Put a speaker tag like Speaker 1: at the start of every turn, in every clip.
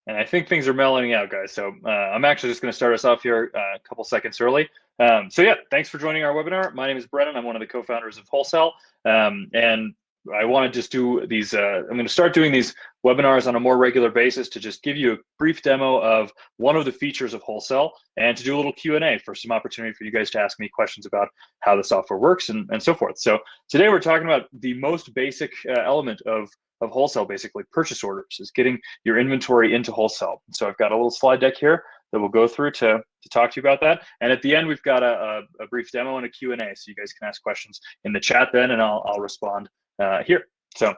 Speaker 1: And I think things are mellowing out, guys. So I'm actually just going to start us off here a couple seconds early. So yeah, thanks for joining our webinar. My name is Brennan. I'm one of the co-founders of Wholesale. And I want to just do these, I'm going to start doing these webinars on a more regular basis to just give you a brief demo of one of the features of Wholesale and to do a little Q&A for some opportunity for you guys to ask me questions about how the software works and so forth. So today we're talking about the most basic element of Wholesale, basically purchase orders, is getting your inventory into Wholesale. So I've got a little slide deck here that we'll go through to talk to you about that. And at the end, we've got a brief demo and a Q&A, so you guys can ask questions in the chat then, and I'll respond here. So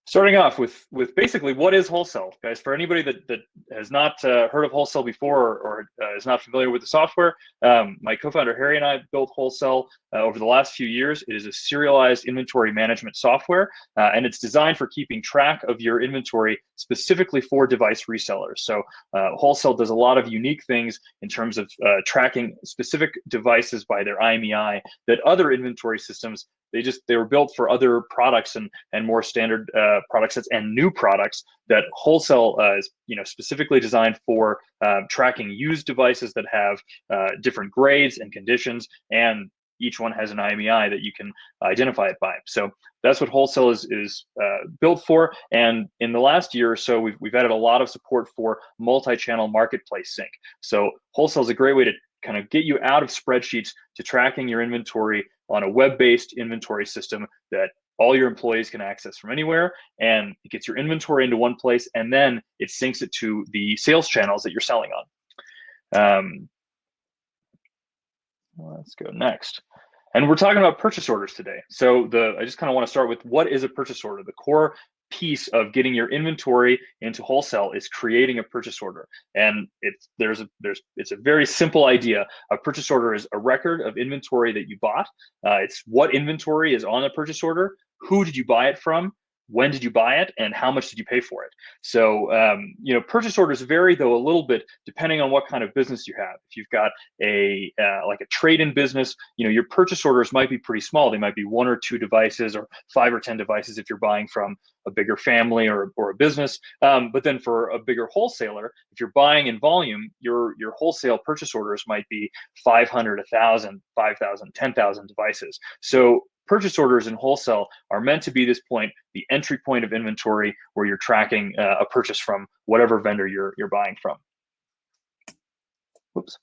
Speaker 1: starting off with basically what is Wholesale, guys. For anybody that has not heard of Wholesale before or is not familiar with the software, my co-founder Harry and I built Wholesale over the last few years. It is a serialized inventory management software, and it's designed for keeping track of your inventory specifically for device resellers. So Wholesale does a lot of unique things in terms of tracking specific devices by their IMEI that other inventory systems, they were built for other products and more standard product sets and new products that Wholesale is specifically designed for tracking used devices that have different grades and conditions, and each one has an IMEI that you can identify it by. So that's what Wholesale is built for. And in the last year or so, we've added a lot of support for multi-channel marketplace sync. So Wholesale is a great way to kind of get you out of spreadsheets to tracking your inventory on a web-based inventory system that all your employees can access from anywhere, and it gets your inventory into one place, and then it syncs it to the sales channels that you're selling on. Let's go next. And we're talking about purchase orders today. So I just kind of want to start with what is a purchase order. The core piece of getting your inventory into Wholesale is creating a purchase order. And it's a very simple idea. A purchase order is a record of inventory that you bought. It's what inventory is on the purchase order, who did you buy it from, when did you buy it, and how much did you pay for it. So purchase orders vary though a little bit depending on what kind of business you have. If you've got like a trade-in business, your purchase orders might be pretty small. They might be 1 or 2 devices or 5 or 10 devices if you're buying from a bigger family or a business. But then for a bigger wholesaler, if you're buying in volume, your wholesale purchase orders might be 500, 1,000, 5,000, 10,000 devices. So purchase orders in Wholesale are meant to be this point, the entry point of inventory where you're tracking a purchase from whatever vendor you're buying from. Oops.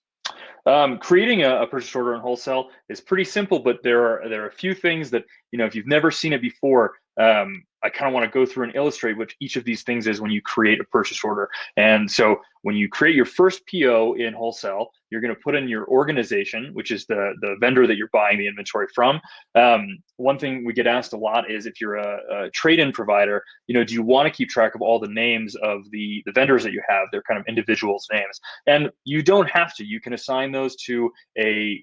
Speaker 1: Creating a purchase order in Wholesale is pretty simple, but there are a few things that, if you've never seen it before, I kind of want to go through and illustrate what each of these things is when you create a purchase order. And so when you create your first PO in Wholesale, you're going to put in your organization, which is the vendor that you're buying the inventory from. One thing we get asked a lot is if you're a trade-in provider, do you want to keep track of all the names of the vendors that you have? They're kind of individuals' names. And you don't have to. You can assign those to a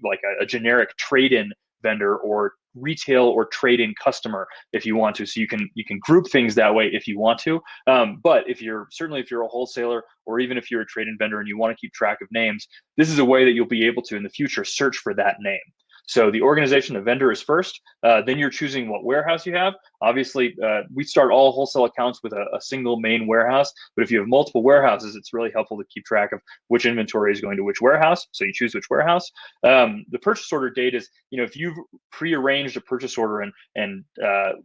Speaker 1: generic trade-in vendor or retail or trade-in customer if you want to. So you can group things that way if you want to. But if you're a wholesaler or even if you're a trade-in vendor and you want to keep track of names, this is a way that you'll be able to in the future search for that name. So the organization, the vendor is first, then you're choosing what warehouse you have. Obviously, we start all Wholesale accounts with a single main warehouse, but if you have multiple warehouses, it's really helpful to keep track of which inventory is going to which warehouse, so you choose which warehouse. The purchase order date is, if you've prearranged a purchase order and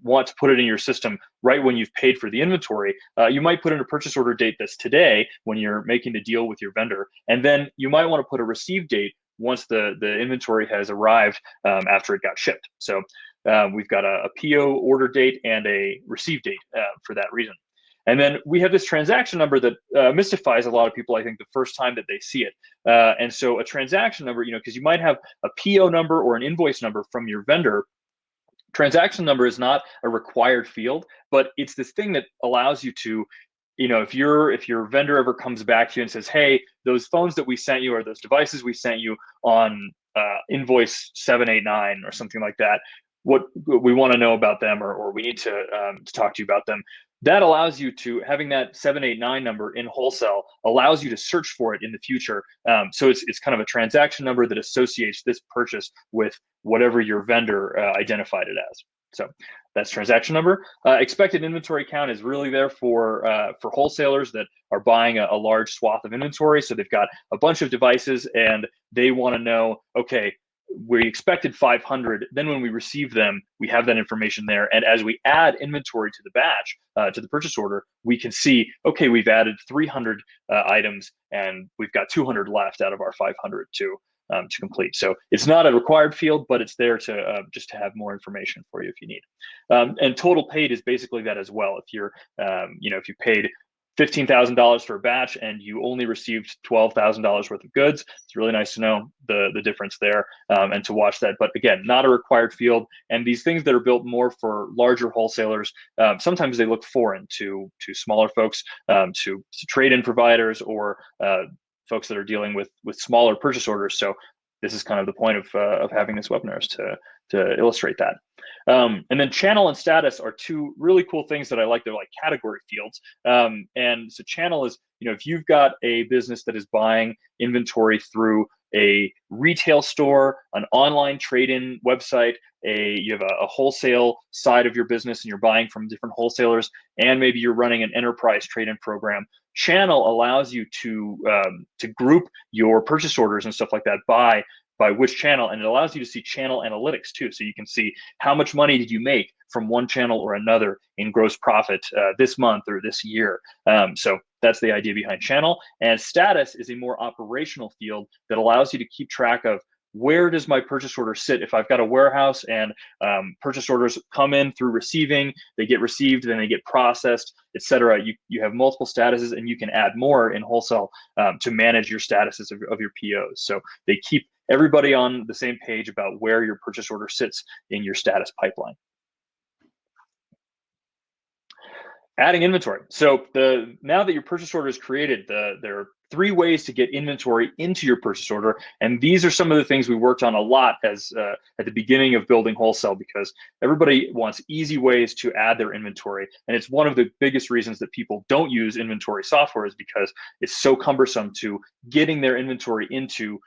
Speaker 1: want to put it in your system right when you've paid for the inventory, you might put in a purchase order date that's today when you're making the deal with your vendor, and then you might want to put a receive date once the inventory has arrived after it got shipped. So we've got a PO order date and a receive date for that reason. And then we have this transaction number that mystifies a lot of people, I think, the first time that they see it. And so a transaction number, because you might have a PO number or an invoice number from your vendor. Transaction number is not a required field, but it's this thing that allows you to, if your vendor ever comes back to you and says, hey, those phones that we sent you or those devices we sent you on invoice 789 or something like that, what we want to know about them or we need to talk to you about them. That allows you to, having that 789 number in Wholesale allows you to search for it in the future. So it's kind of a transaction number that associates this purchase with whatever your vendor identified it as. So that's transaction number. Expected inventory count is really there for wholesalers that are buying a large swath of inventory. So they've got a bunch of devices and they want to know, okay, we expected 500. Then when we receive them, we have that information there. And as we add inventory to the batch, to the purchase order, we can see, okay, we've added 300 items and we've got 200 left out of our 500 to complete. So it's not a required field, but it's there to just to have more information for you if you need. And total paid is basically that as well. If you're, if you paid $15,000 for a batch and you only received $12,000 worth of goods, it's really nice to know the difference there and to watch that. But again, not a required field. And these things that are built more for larger wholesalers, sometimes they look foreign to smaller folks, to trade-in providers or folks that are dealing with smaller purchase orders. So this is kind of the point of having this webinar, is to illustrate that. And then channel and status are two really cool things that I like. They're like category fields. And so channel is, if you've got a business that is buying inventory through a retail store, an online trade-in website, you have a wholesale side of your business and you're buying from different wholesalers, and maybe you're running an enterprise trade-in program. Channel allows you to group your purchase orders and stuff like that by which channel, and it allows you to see channel analytics too. So you can see how much money did you make from one channel or another in gross profit this month or this year. So that's the idea behind channel. And status is a more operational field that allows you to keep track of, where does my purchase order sit? If I've got a warehouse and purchase orders come in through receiving, they get received, then they get processed, etc. You have multiple statuses, and you can add more in Wholesale to manage your statuses of your POs. So they keep everybody on the same page about where your purchase order sits in your status pipeline. Adding inventory. So now that your purchase order is created, there are 3 ways to get inventory into your purchase order, and these are some of the things we worked on a lot as at the beginning of building Wholesale, because everybody wants easy ways to add their inventory, and it's one of the biggest reasons that people don't use inventory software, is because it's so cumbersome to getting their inventory into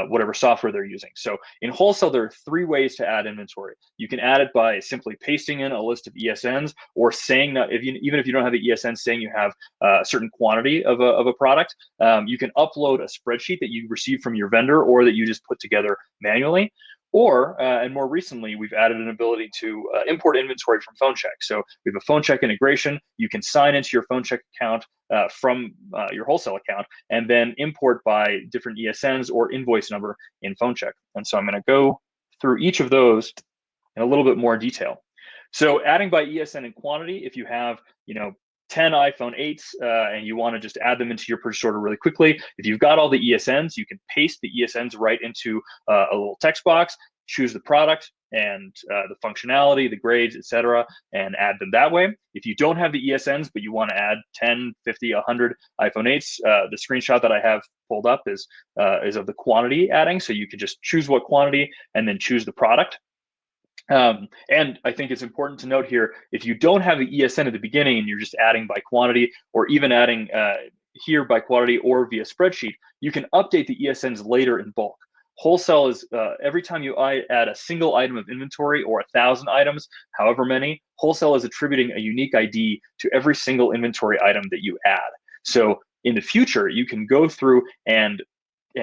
Speaker 1: whatever software they're using. So in Wholesale, there are 3 ways to add inventory. You can add it by simply pasting in a list of ESNs, or saying that even if you don't have the ESN, saying you have a certain quantity of a product. You can upload a spreadsheet that you receive from your vendor or that you just put together manually. Or, and more recently, we've added an ability to import inventory from PhoneCheck. So we have a PhoneCheck integration. You can sign into your PhoneCheck account from your Wholesale account, and then import by different ESNs or invoice number in PhoneCheck. And so I'm going to go through each of those in a little bit more detail. So adding by ESN and quantity, if you have 10 iPhone 8s and you want to just add them into your purchase order really quickly, if you've got all the ESNs, you can paste the ESNs right into a little text box, choose the product and the functionality, the grades, etc., and add them that way. If you don't have the ESNs, but you want to add 10, 50, 100 iPhone 8s, the screenshot that I have pulled up is of the quantity adding. So you can just choose what quantity and then choose the product. And I think it's important to note here, if you don't have the ESN at the beginning and you're just adding by quantity, or even adding here by quantity or via spreadsheet, you can update the ESNs later in bulk. Wholesale is every time you add a single item of inventory or 1,000 items, however many, Wholesale is attributing a unique ID to every single inventory item that you add. So in the future, you can go through and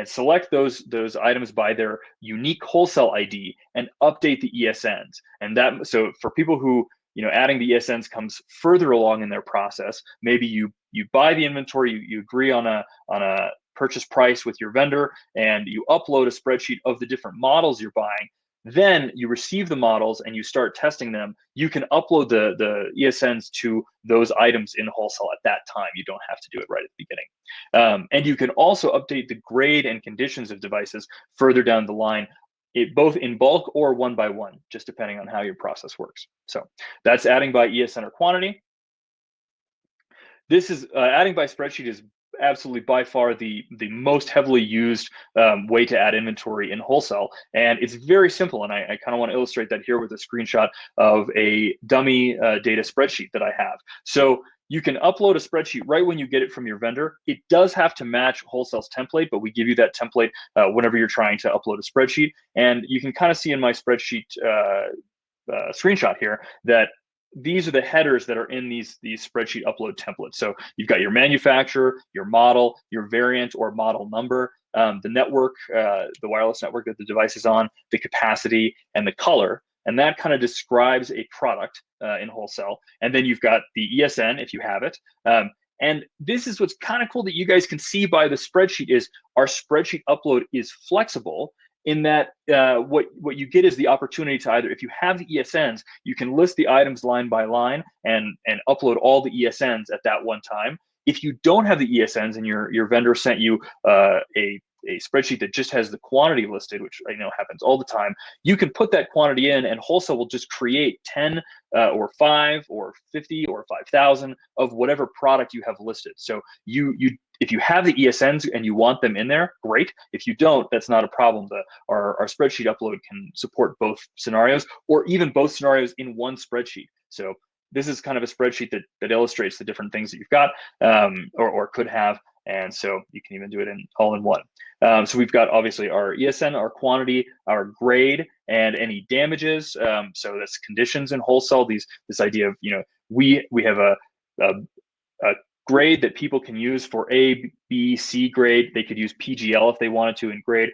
Speaker 1: select those items by their unique Wholesale ID and update the ESNs. And that, so for people who, adding the ESNs comes further along in their process, maybe you buy the inventory, you agree on a purchase price with your vendor, and you upload a spreadsheet of the different models you're buying. Then you receive the models and you start testing them. You can upload the ESNs to those items in Wholesale at that time. You don't have to do it right at the beginning. And you can also update the grade and conditions of devices further down the line, both in bulk or one by one, just depending on how your process works. So that's adding by ESN or quantity. This is adding by spreadsheet is absolutely by far the most heavily used way to add inventory in Wholesale, and it's very simple. And I kind of want to illustrate that here with a screenshot of a dummy data spreadsheet that I have. So you can upload a spreadsheet right when you get it from your vendor. It does have to match Wholesale's template, but we give you that template whenever you're trying to upload a spreadsheet. And you can kind of see in my spreadsheet screenshot here, that these are the headers that are in these spreadsheet upload templates. So you've got your manufacturer, your model, your variant or model number, the network, the wireless network that the device is on, the capacity, and the color. And that kind of describes a product in Wholesale. And then you've got the ESN if you have it. And this is what's kind of cool that you guys can see by the spreadsheet is our spreadsheet upload is flexible in that what you get is the opportunity to either, if you have the ESNs, you can list the items line by line and upload all the ESNs at that one time. If you don't have the ESNs and your vendor sent you a spreadsheet that just has the quantity listed, which I know happens all the time, you can put that quantity in and Wholesale will just create 10 or 5 or 50 or 5,000 of whatever product you have listed. So if you have the ESNs and you want them in there, great. If you don't, that's not a problem. Our spreadsheet upload can support both scenarios or even both scenarios in one spreadsheet. So this is kind of a spreadsheet that illustrates the different things that you've got or could have. And so you can even do it all in one. So we've got obviously our ESN, our quantity, our grade, and any damages. So that's conditions in Wholesale. This idea of, we have a grade that people can use for A, B, C grade. They could use PGL if they wanted to in grade.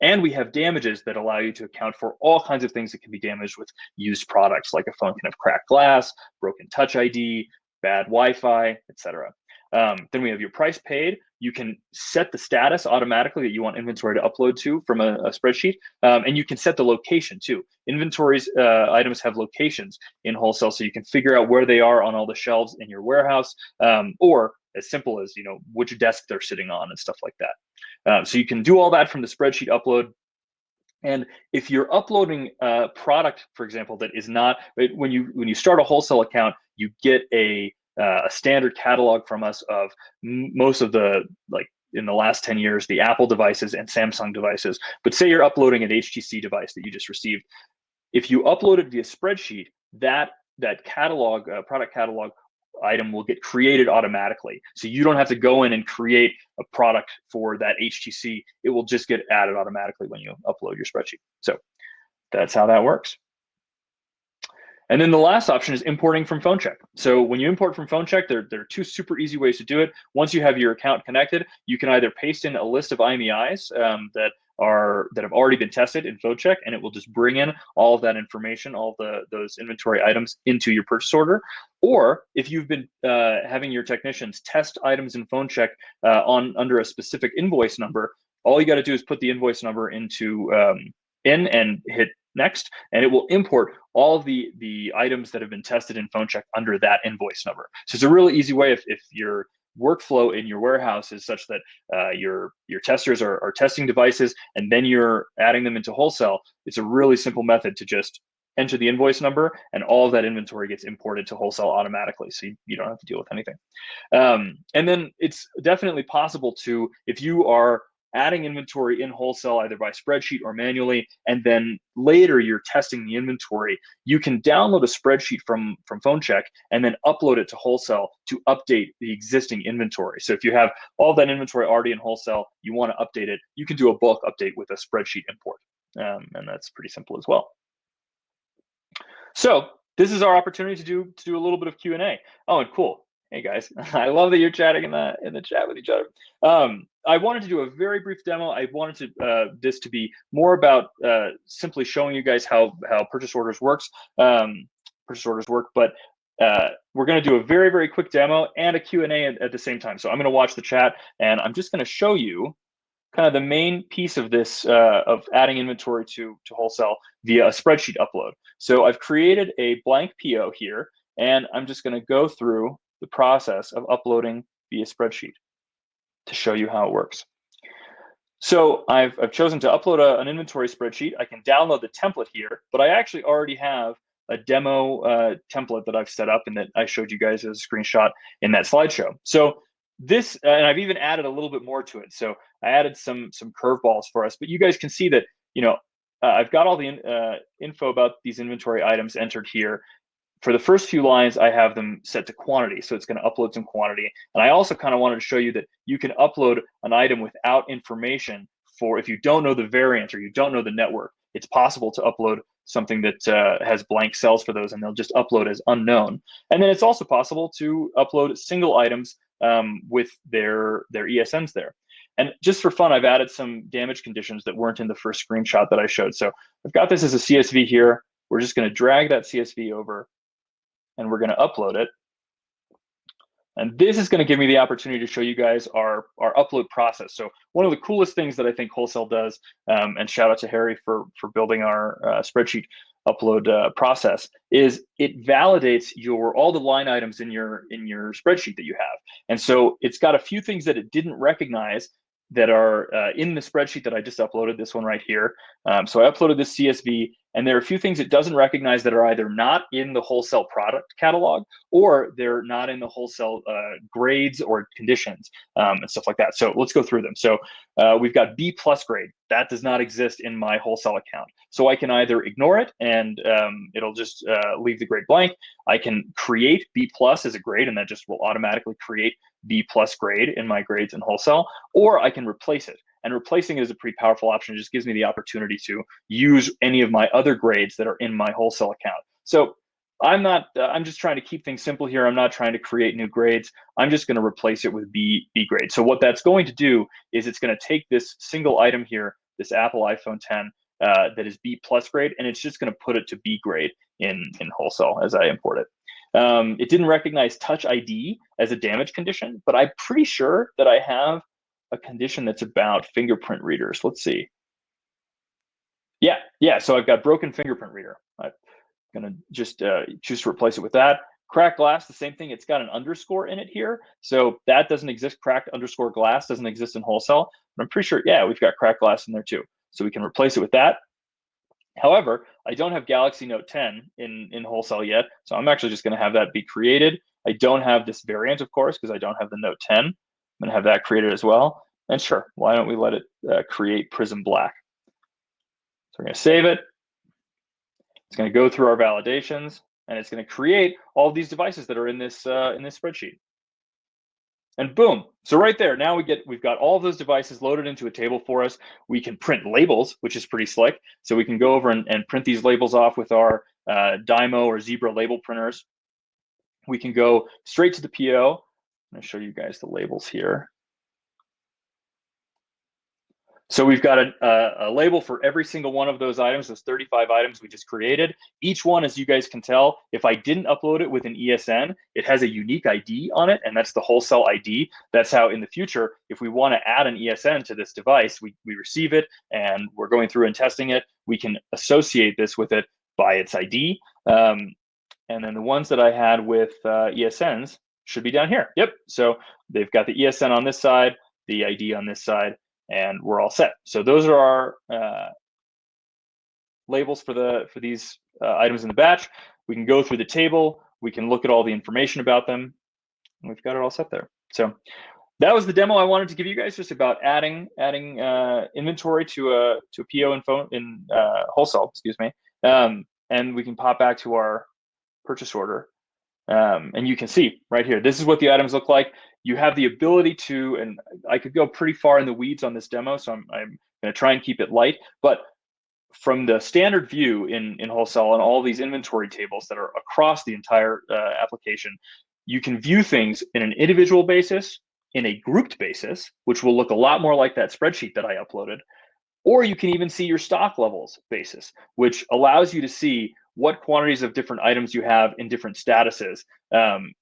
Speaker 1: And we have damages that allow you to account for all kinds of things that can be damaged with used products, like a phone can have cracked glass, broken Touch ID, bad Wi-Fi, etc. Then we have your price paid. You can set the status automatically that you want inventory to upload to from a spreadsheet, and you can set the location too. Inventories items have locations in Wholesale, so you can figure out where they are on all the shelves in your warehouse, or as simple as which desk they're sitting on and stuff like that. So you can do all that from the spreadsheet upload. And if you're uploading a product, for example, that is not, when you start a Wholesale account, you get a standard catalog from us of most of the, like in the last 10 years, the Apple devices and Samsung devices. But say you're uploading an HTC device that you just received. If you upload it via spreadsheet, that catalog, product catalog item will get created automatically. So you don't have to go in and create a product for that HTC. It will just get added automatically when you upload your spreadsheet. So that's how that works. And then the last option is importing from PhoneCheck. So when you import from PhoneCheck, there are two super easy ways to do it. Once you have your account connected, you can either paste in a list of IMEIs that have already been tested in PhoneCheck, and it will just bring in all of that information, all those inventory items into your purchase order. Or if you've been having your technicians test items in PhoneCheck under a specific invoice number, all you got to do is put the invoice number into in and hit next, and it will import all of the items that have been tested in PhoneCheck under that invoice number. So it's a really easy way if your workflow in your warehouse is such that your testers are testing devices and then you're adding them into Wholesale. It's a really simple method to just enter the invoice number and all of that inventory gets imported to Wholesale automatically, so you don't have to deal with anything. And then it's definitely possible to, if you are adding inventory in Wholesale either by spreadsheet or manually, and then later you're testing the inventory, you can download a spreadsheet from PhoneCheck and then upload it to Wholesale to update the existing inventory. So if you have all that inventory already in Wholesale, you want to update it, you can do a bulk update with a spreadsheet import, and that's pretty simple as well. So this is our opportunity to do a little bit of Q&A. Oh, and cool. Hey guys, I love that you're chatting in the chat with each other. I wanted to do a very brief demo. I wanted this to be more about simply showing you guys how purchase orders work. But we're going to do a very, very quick demo and a Q&A at the same time. So I'm going to watch the chat, and I'm just going to show you kind of the main piece of this, of adding inventory to Wholesale via a spreadsheet upload. So I've created a blank PO here, and I'm just going to go through the process of uploading via spreadsheet to show you how it works. So I've chosen to upload an inventory spreadsheet. I can download the template here, but I actually already have a demo template that I've set up and that I showed you guys as a screenshot in that slideshow. So this, and I've even added a little bit more to it. So I added some curveballs for us, but you guys can see that, I've got all the info about these inventory items entered here. For the first few lines, I have them set to quantity, so it's going to upload some quantity. And I also kind of wanted to show you that you can upload an item without information for, if you don't know the variant or you don't know the network, it's possible to upload something that has blank cells for those, and they'll just upload as unknown. And then it's also possible to upload single items with their ESNs there. And just for fun, I've added some damage conditions that weren't in the first screenshot that I showed. So I've got this as a CSV here. We're just going to drag that CSV over, and we're going to upload it. And this is going to give me the opportunity to show you guys our upload process. So one of the coolest things that I think Wholesale does, and shout out to Harry for building our spreadsheet upload process, is it validates all the line items in your spreadsheet that you have. And so it's got a few things that it didn't recognize that are in the spreadsheet that I just uploaded, this one right here. So I uploaded this CSV, and there are a few things it doesn't recognize that are either not in the Wholesale product catalog, or they're not in the Wholesale grades or conditions and stuff like that. So let's go through them. So we've got B+ grade. That does not exist in my Wholesale account. So I can either ignore it and it'll just leave the grade blank. I can create B+ as a grade, and that just will automatically create B+ grade in my grades in Wholesale, or I can replace it. And replacing it is a pretty powerful option. It just gives me the opportunity to use any of my other grades that are in my Wholesale account. So I'm just trying to keep things simple here. I'm not trying to create new grades. I'm just going to replace it with B grade. So what that's going to do is it's going to take this single item here, this Apple iPhone 10, that is B+ grade, and it's just going to put it to B grade in Wholesale as I import it. It didn't recognize Touch ID as a damage condition, but I'm pretty sure that I have a condition that's about fingerprint readers. Let's see. Yeah. So I've got broken fingerprint reader. I'm gonna just choose to replace it with that. Cracked glass, the same thing. It's got an underscore in it here, so that doesn't exist. Cracked underscore glass doesn't exist in Wholesale, but I'm pretty sure, yeah, we've got cracked glass in there too. So we can replace it with that. However, I don't have Galaxy Note 10 in Wholesale yet, so I'm actually just going to have that be created. I don't have this variant, of course, because I don't have the Note 10. I'm going to have that created as well. And sure, why don't we let it create Prism Black? So we're going to save it. It's going to go through our validations, and it's going to create all of these devices that are in this spreadsheet. And boom, so right there, now we've got all of those devices loaded into a table for us. We can print labels, which is pretty slick. So we can go over and print these labels off with our Dymo or Zebra label printers. We can go straight to the PO. I'm going to show you guys the labels here. So we've got a label for every single one of those items, those 35 items we just created. Each one, as you guys can tell, if I didn't upload it with an ESN, it has a unique ID on it, and that's the Wholesale ID. That's how in the future, if we want to add an ESN to this device, we receive it and we're going through and testing it, we can associate this with it by its ID. And then the ones that I had with ESNs should be down here. Yep, so they've got the ESN on this side, the ID on this side, and we're all set. So those are our labels for these items in the batch. We can go through the table. We can look at all the information about them. And we've got it all set there. So that was the demo I wanted to give you guys, just about adding inventory to a PO in Wholesale, excuse me. And we can pop back to our purchase order. And you can see right here, this is what the items look like. You have the ability to, and I could go pretty far in the weeds on this demo, so I'm going to try and keep it light. But from the standard view in Wholesale and all these inventory tables that are across the entire application, you can view things in an individual basis, in a grouped basis, which will look a lot more like that spreadsheet that I uploaded. Or you can even see your stock levels basis, which allows you to see what quantities of different items you have in different statuses, and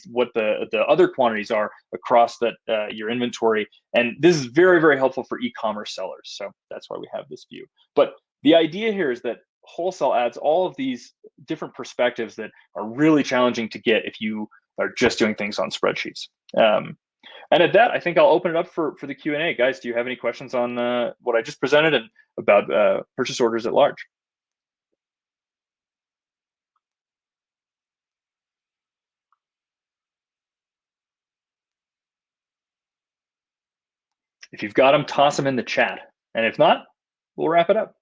Speaker 1: what the other quantities are across your inventory. And this is very, very helpful for e-commerce sellers. So that's why we have this view. But the idea here is that Wholesale adds all of these different perspectives that are really challenging to get if you are just doing things on spreadsheets. And at that, I think I'll open it up for the Q&A. Guys, do you have any questions on what I just presented and about purchase orders at large? If you've got them, toss them in the chat. And if not, we'll wrap it up.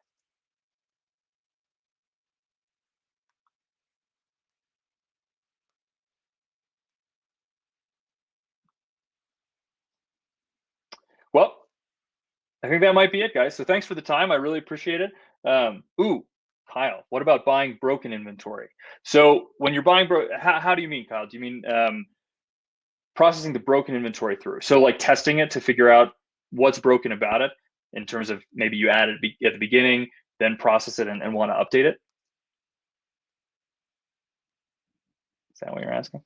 Speaker 1: Well, I think that might be it, guys. So thanks for the time. I really appreciate it. Ooh, Kyle, what about buying broken inventory? So when you're buying how do you mean, Kyle? Do you mean processing the broken inventory through? So like testing it to figure out what's broken about it in terms of maybe you add it at the beginning, then process it and want to update it? Is that what you're asking?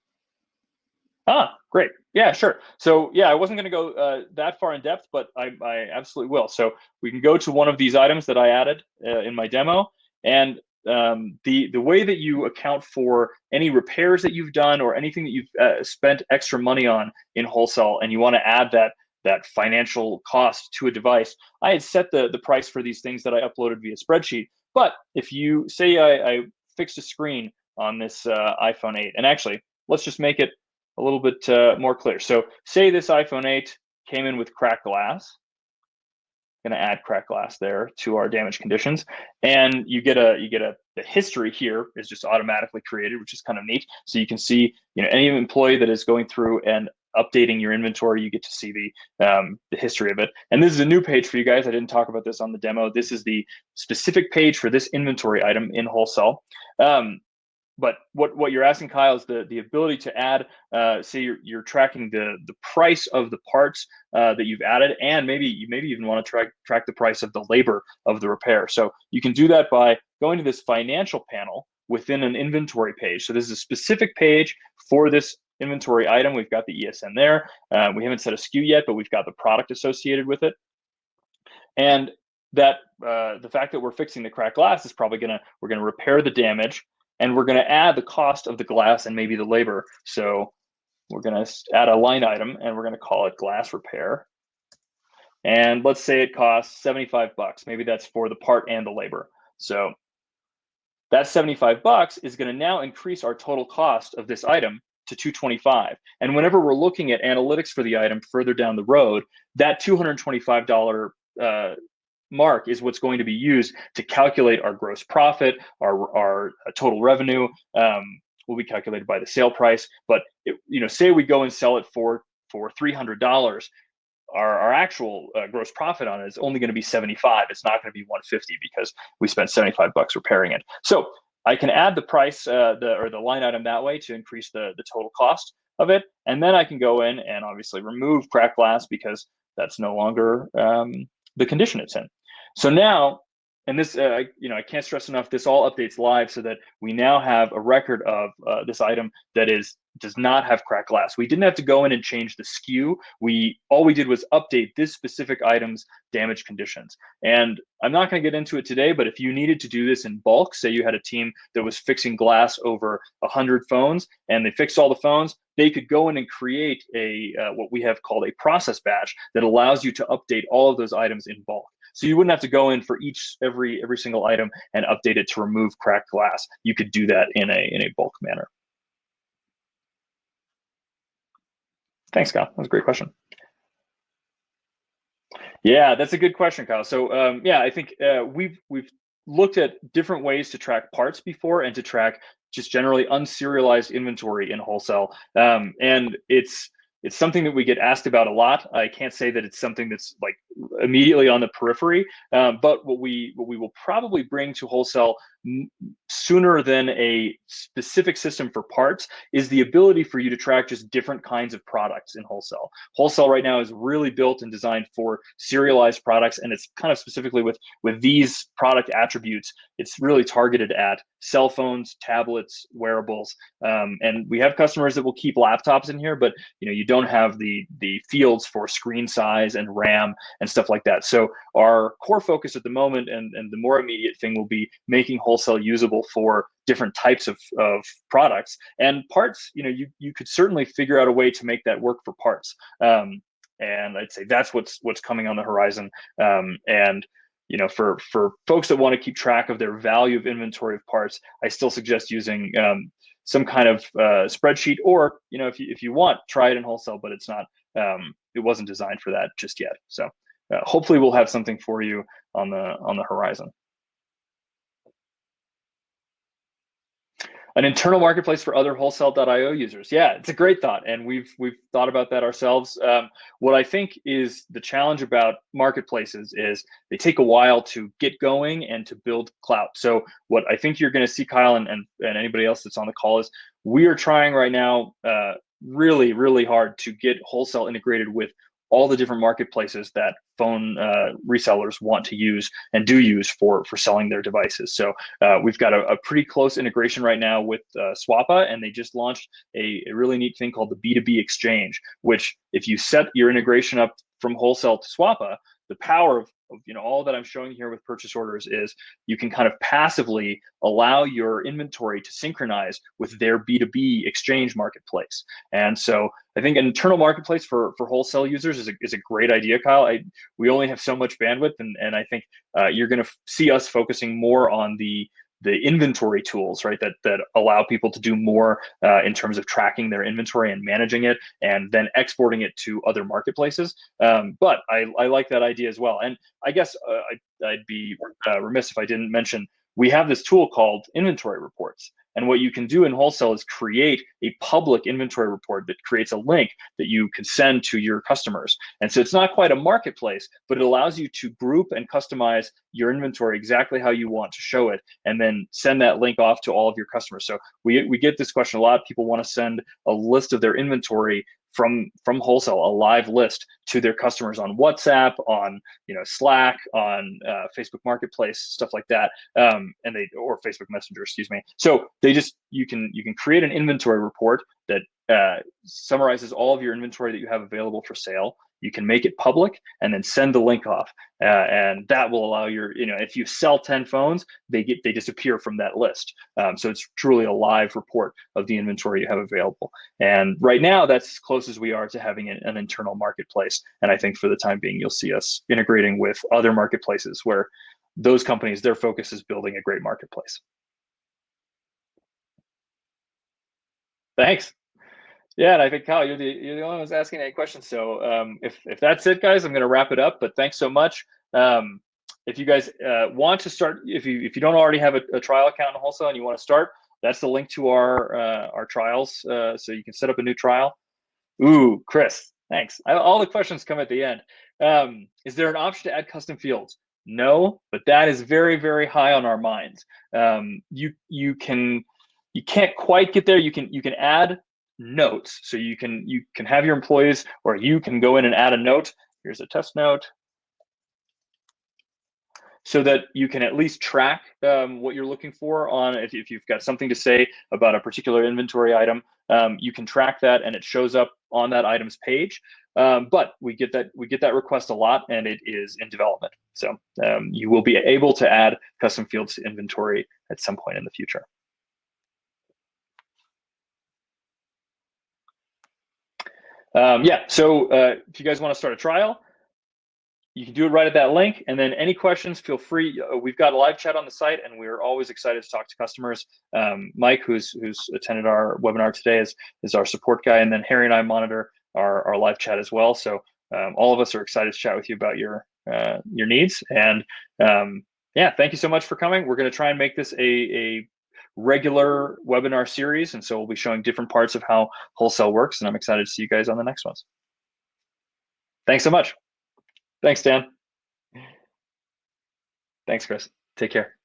Speaker 1: Ah, great. Yeah, sure. So yeah, I wasn't going to go that far in depth, but I absolutely will. So we can go to one of these items that I added in my demo, and the way that you account for any repairs that you've done or anything that you've spent extra money on in Wholesale, and you want to add that financial cost to a device. I had set the price for these things that I uploaded via spreadsheet. But if you say I fixed a screen on this iPhone 8, and actually let's just make it a little bit more clear. So say this iPhone 8 came in with cracked glass. Going to add cracked glass there to our damage conditions, and you get the history here is just automatically created, which is kind of neat. So you can see any employee that is going through and updating your inventory, you get to see the history of it. And this is a new page for you guys. I didn't talk about this on the demo. This is the specific page for this inventory item in Wholesale. But what you're asking, Kyle, is the ability to add, say you're tracking the price of the parts that you've added, and maybe you even want to track the price of the labor of the repair. So you can do that by going to this financial panel within an inventory page. So this is a specific page for this inventory item. We've got the ESN there. We haven't set a SKU yet, but we've got the product associated with it. And that the fact that we're fixing the cracked glass is probably we're gonna repair the damage, and we're going to add the cost of the glass and maybe the labor. So we're going to add a line item, and we're going to call it glass repair. And let's say it costs 75 bucks. Maybe that's for the part and the labor. So that 75 bucks is going to now increase our total cost of this item to 225. And whenever we're looking at analytics for the item further down the road, that $225 mark is what's going to be used to calculate our gross profit, our total revenue. Will be calculated by the sale price. But say we go and sell it for $300, our actual gross profit on it is only going to be 75. It's not going to be 150 because we spent 75 bucks repairing it. So I can add the price or the line item that way to increase the total cost of it, and then I can go in and obviously remove cracked glass because that's no longer the condition it's in. So now, and this, I can't stress enough, this all updates live so that we now have a record of this item that does not have cracked glass. We didn't have to go in and change the SKU. All we did was update this specific item's damage conditions. And I'm not going to get into it today, but if you needed to do this in bulk, say you had a team that was fixing glass over 100 phones and they fixed all the phones, they could go in and create what we have called a process batch that allows you to update all of those items in bulk. So you wouldn't have to go in for every single item and update it to remove cracked glass. You could do that in a bulk manner. Thanks, Kyle. That was a great question. Yeah, that's a good question, Kyle. So yeah, I think we've looked at different ways to track parts before and to track just generally unserialized inventory in Wholesale. And it's something that we get asked about a lot. I can't say that it's something that's like immediately on the periphery, but what we will probably bring to Wholesale sooner than a specific system for parts is the ability for you to track just different kinds of products in Wholesale. Wholesale right now is really built and designed for serialized products, and it's kind of specifically with these product attributes. It's really targeted at cell phones, tablets, wearables, and we have customers that will keep laptops in here, but you don't have the fields for screen size and RAM and stuff like that. So our core focus at the moment and the more immediate thing will be making Wholesale usable for different types of products and parts. You could certainly figure out a way to make that work for parts. And I'd say that's what's coming on the horizon. And for folks that want to keep track of their value of inventory of parts, I still suggest using some kind of spreadsheet, or if you want, try it in Wholesale, but it's not it wasn't designed for that just yet. So hopefully we'll have something for you on the horizon. An internal marketplace for other Wholesale.io users. Yeah, it's a great thought, and we've thought about that ourselves. What I think is the challenge about marketplaces is they take a while to get going and to build clout. So what I think you're going to see, Kyle, and anybody else that's on the call, is we are trying right now really hard to get Wholesale integrated with all the different marketplaces that phone resellers want to use and do use for selling their devices. So we've got a pretty close integration right now with Swappa, and they just launched a really neat thing called the B2B exchange, which if you set your integration up from Wholesale to Swappa, the power of all that I'm showing here with purchase orders is you can kind of passively allow your inventory to synchronize with their B2B exchange marketplace. And so I think an internal marketplace for Wholesale users is a great idea, Kyle. We only have so much bandwidth, and I think you're going to see us focusing more on the inventory tools, right? That allow people to do more in terms of tracking their inventory and managing it, and then exporting it to other marketplaces. But I like that idea as well. And I guess I'd be remiss if I didn't mention we have this tool called inventory reports. And what you can do in Wholesale is create a public inventory report that creates a link that you can send to your customers. And so it's not quite a marketplace, but it allows you to group and customize your inventory exactly how you want to show it, and then send that link off to all of your customers. So we get this question a lot. People want to send a list of their inventory from Wholesale, a live list to their customers on WhatsApp, on Slack, on Facebook Marketplace, stuff like that, or Facebook Messenger, excuse me. So you can create an inventory report that summarizes all of your inventory that you have available for sale. You can make it public and then send the link off, and that will allow if you sell 10 phones, they disappear from that list. So it's truly a live report of the inventory you have available. And right now, that's as close as we are to having an internal marketplace. And I think for the time being, you'll see us integrating with other marketplaces where those companies, their focus is building a great marketplace. Thanks. Yeah, and I think, Kyle, you're the only one who's asking any questions. So if that's it, guys, I'm going to wrap it up. But thanks so much. If you guys want to start, if you don't already have a trial account in Wholesale and you want to start, that's the link to our trials. So you can set up a new trial. Ooh, Chris, thanks. All the questions come at the end. Is there an option to add custom fields? No, but that is very high on our minds. You can't quite get there. You can add notes, so you can have your employees, or you can go in and add a note. Here's a test note, so that you can at least track what you're looking for on if you've got something to say about a particular inventory item. You can track that, and it shows up on that item's page. But we get that request a lot, and it is in development. So you will be able to add custom fields to inventory at some point in the future. Yeah, so if you guys want to start a trial, you can do it right at that link. And then any questions, feel free. We've got a live chat on the site, and we're always excited to talk to customers. Mike, who's attended our webinar today, is our support guy, and then Harry and I monitor our live chat as well. So all of us are excited to chat with you about your needs. And yeah, thank you so much for coming. We're going to try and make this a regular webinar series, and so we'll be showing different parts of how Wholesale works, and I'm excited to see you guys on the next ones. Thanks so much. Thanks, Dan. Thanks, Chris. Take care.